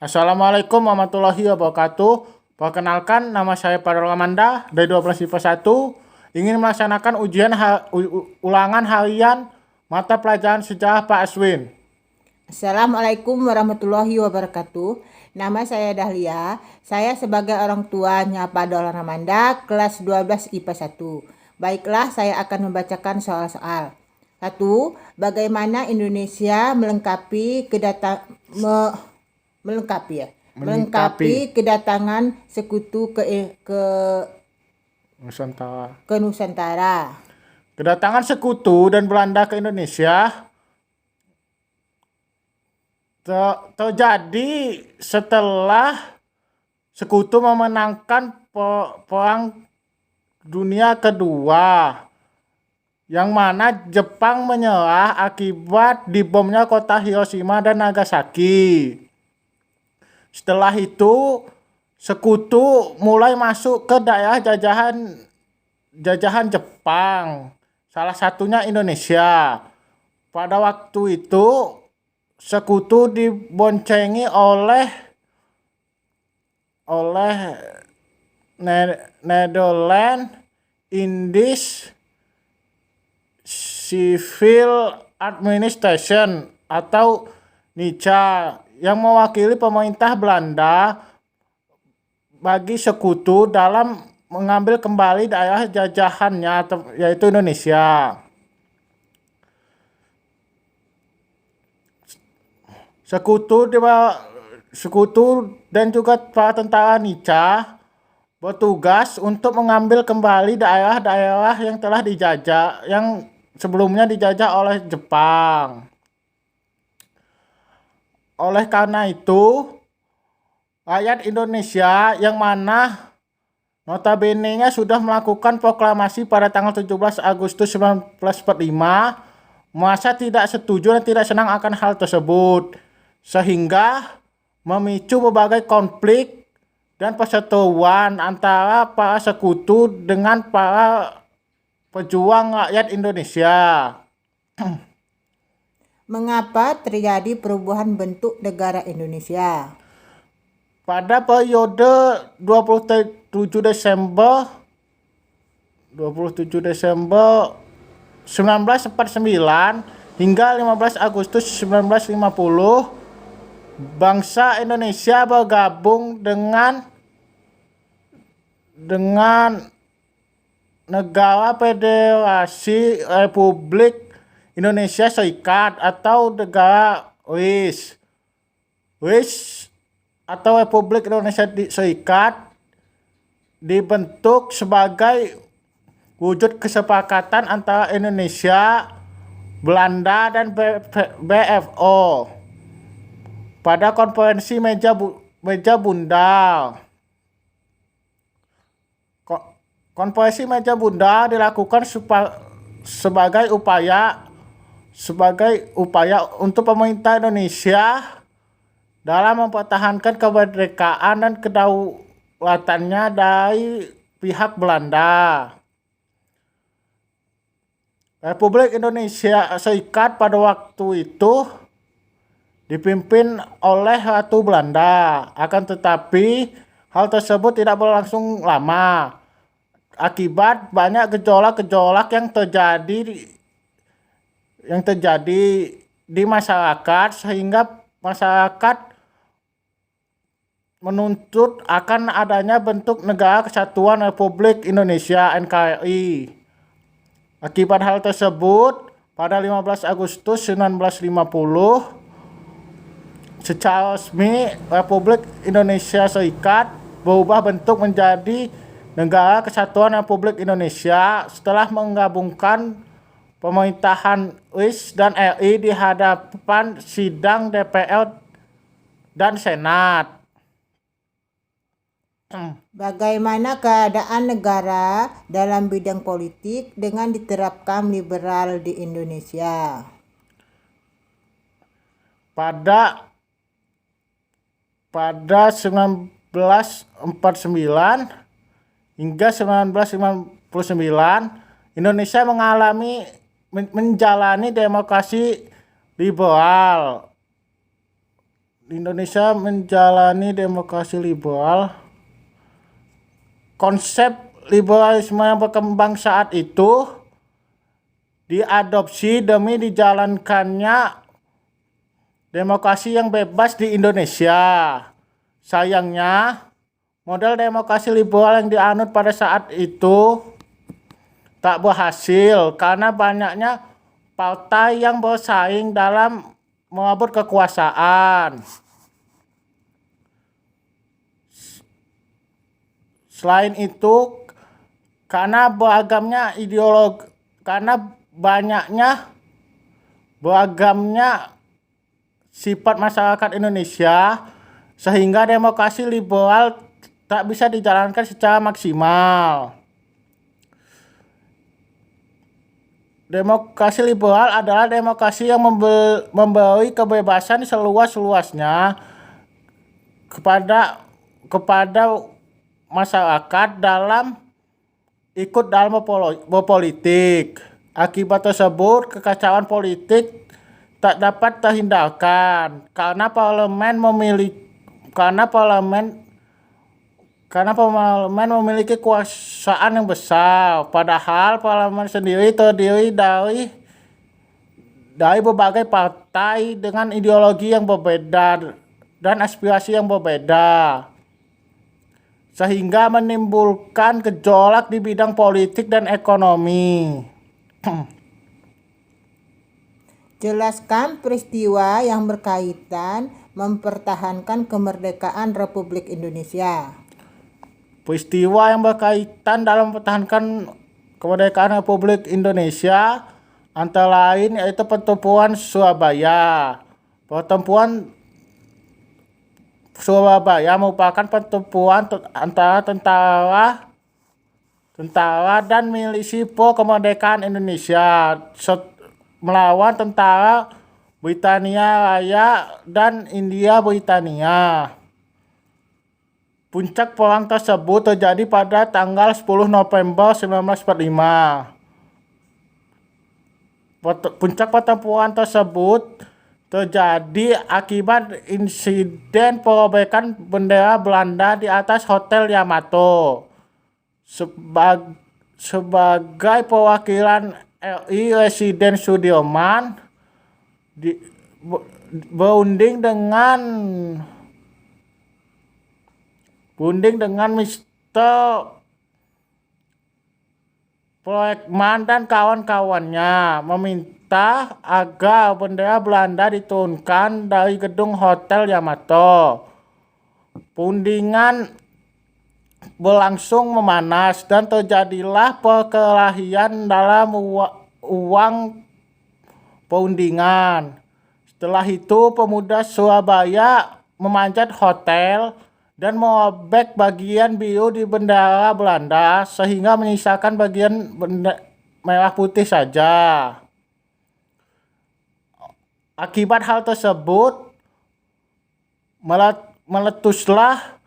Assalamualaikum warahmatullahi wabarakatuh. Perkenalkan, nama saya Farel Amanda dari 12 IPA 1. Ingin melaksanakan ulangan harian mata pelajaran sejarah Pak Aswin. Assalamualaikum warahmatullahi wabarakatuh. Nama saya Dahlia. Saya sebagai orang tuanya Pak Dolan Amanda, kelas 12 IPA 1. Baiklah, saya akan membacakan soal-soal. 1. Bagaimana Indonesia melengkapi kedatangan sekutu Nusantara. ke Nusantara. Kedatangan sekutu dan Belanda ke Indonesia terjadi setelah sekutu memenangkan perang dunia kedua, yang mana Jepang menyerah akibat dibomnya kota Hiroshima dan Nagasaki. Setelah itu, sekutu mulai masuk ke daerah jajahan Jepang, salah satunya Indonesia. Pada waktu itu, sekutu diboncengi oleh Netherlands Indies Civil Administration atau NICA yang mewakili pemerintah Belanda bagi sekutu dalam mengambil kembali daerah jajahannya, yaitu Indonesia. Sekutu dan juga para tentara NICA bertugas untuk mengambil kembali daerah-daerah yang telah dijajah, yang sebelumnya dijajah oleh Jepang. Oleh karena itu, rakyat Indonesia yang mana notabene-nya sudah melakukan proklamasi pada tanggal 17 Agustus 1945, merasa tidak setuju dan tidak senang akan hal tersebut, sehingga memicu berbagai konflik dan perseteruan antara para sekutu dengan para pejuang rakyat Indonesia. Mengapa terjadi perubahan bentuk negara Indonesia? Pada periode 27 Desember 1949 hingga 15 Agustus 1950, bangsa Indonesia bergabung dengan Negara Federasi Republik Indonesia Serikat atau negara WIS atau Republik Indonesia Serikat dibentuk sebagai wujud kesepakatan antara Indonesia, Belanda, dan BFO pada konferensi meja bundar. Konferensi meja bundar dilakukan sebagai upaya untuk pemerintah Indonesia dalam mempertahankan kemerdekaan dan kedaulatannya dari pihak Belanda. Republik Indonesia Serikat pada waktu itu dipimpin oleh Ratu Belanda. Akan tetapi hal tersebut tidak berlangsung lama akibat banyak gejolak-gejolak yang terjadi di masyarakat, sehingga masyarakat menuntut akan adanya bentuk Negara Kesatuan Republik Indonesia (NKRI). Akibat hal tersebut, pada 15 Agustus 1950, secara resmi Republik Indonesia Serikat berubah bentuk menjadi Negara Kesatuan Republik Indonesia setelah menggabungkan pemerintahan WIS dan RI di hadapan sidang DPR dan Senat. Bagaimana keadaan negara dalam bidang politik dengan diterapkan liberal di Indonesia? Pada 1949 hingga 1959, Indonesia menjalani demokrasi liberal Indonesia menjalani demokrasi liberal. Konsep liberalisme yang berkembang saat itu diadopsi demi dijalankannya demokrasi yang bebas di Indonesia. Sayangnya, model demokrasi liberal yang dianut pada saat itu tak berhasil karena banyaknya partai yang bersaing dalam merebut kekuasaan. Selain itu, karena beragamnya sifat masyarakat Indonesia, sehingga demokrasi liberal tak bisa dijalankan secara maksimal. Demokrasi liberal adalah demokrasi yang memberi kebebasan seluas-luasnya kepada masyarakat dalam ikut dalam berpolitik. Akibat tersebut, kekacauan politik tak dapat terhindarkan karena parlemen memiliki kekuasaan yang besar, padahal parlemen sendiri terdiri dari berbagai partai dengan ideologi yang berbeda dan aspirasi yang berbeda, sehingga menimbulkan gejolak di bidang politik dan ekonomi. Jelaskan peristiwa yang berkaitan mempertahankan kemerdekaan Republik Indonesia. Peristiwa yang berkaitan dalam mempertahankan kemerdekaan Republik Indonesia antara lain yaitu pertempuran Surabaya. Pertempuran Surabaya merupakan pertempuran antara tentara dan milisi pro kemerdekaan Indonesia melawan tentara Britania Raya dan India Britania. Puncak perang tersebut terjadi pada tanggal 10 November 1945. Puncak pertempuran tersebut terjadi akibat insiden perobekan bendera Belanda di atas Hotel Yamato. Sebagai perwakilan RI, Residen Sudirman berunding dengan Mr. Projekman dan kawan-kawannya meminta agar bendera Belanda diturunkan dari gedung Hotel Yamato. Perundingan berlangsung memanas dan terjadilah perkelahian dalam uang perundingan. Setelah itu, pemuda Surabaya memanjat hotel dan merobek bagian biru di bendera Belanda sehingga menyisakan bagian merah putih saja. Akibat hal tersebut, meletuslah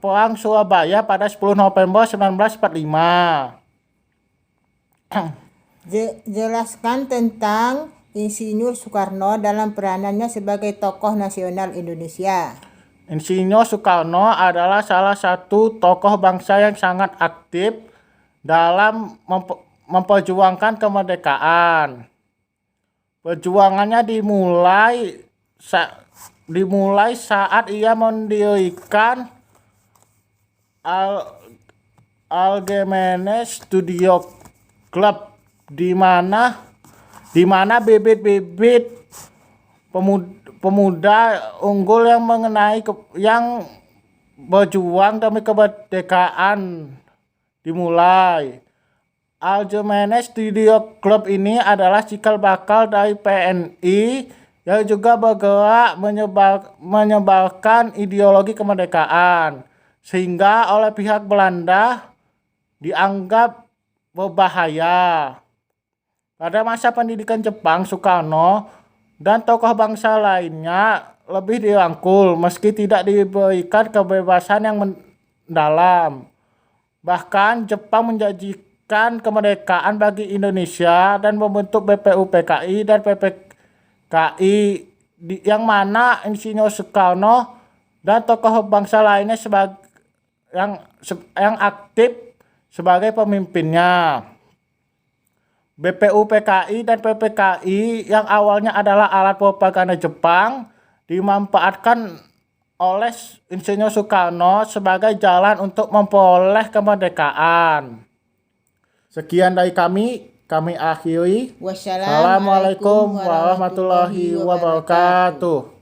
perang Surabaya pada 10 November 1945. Jelaskan tentang Insinyur Soekarno dalam peranannya sebagai tokoh nasional Indonesia. Insinyur Soekarno adalah salah satu tokoh bangsa yang sangat aktif dalam memperjuangkan kemerdekaan. Perjuangannya dimulai saat ia mendirikan Allgemeine Studio Club di mana bibit-bibit pemuda unggul yang berjuang demi kemerdekaan dimulai. Allgemeine Studio Club ini adalah cikal bakal dari PNI yang juga bergerak menyebarkan ideologi kemerdekaan, sehingga oleh pihak Belanda dianggap berbahaya. Pada masa pendidikan Jepang, Soekarno dan tokoh bangsa lainnya lebih dirangkul meski tidak diberikan kebebasan yang mendalam. Bahkan Jepang menjanjikan kemerdekaan bagi Indonesia dan membentuk BPUPKI dan PPKI yang mana Insinyur Soekarno dan tokoh bangsa lainnya yang aktif sebagai pemimpinnya. BPU PKI dan PPKI yang awalnya adalah alat propaganda Jepang dimanfaatkan oleh Insinyur Soekarno sebagai jalan untuk memperoleh kemerdekaan. Sekian dari kami akhiri. Wassalamualaikum Assalamualaikum warahmatullahi wabarakatuh.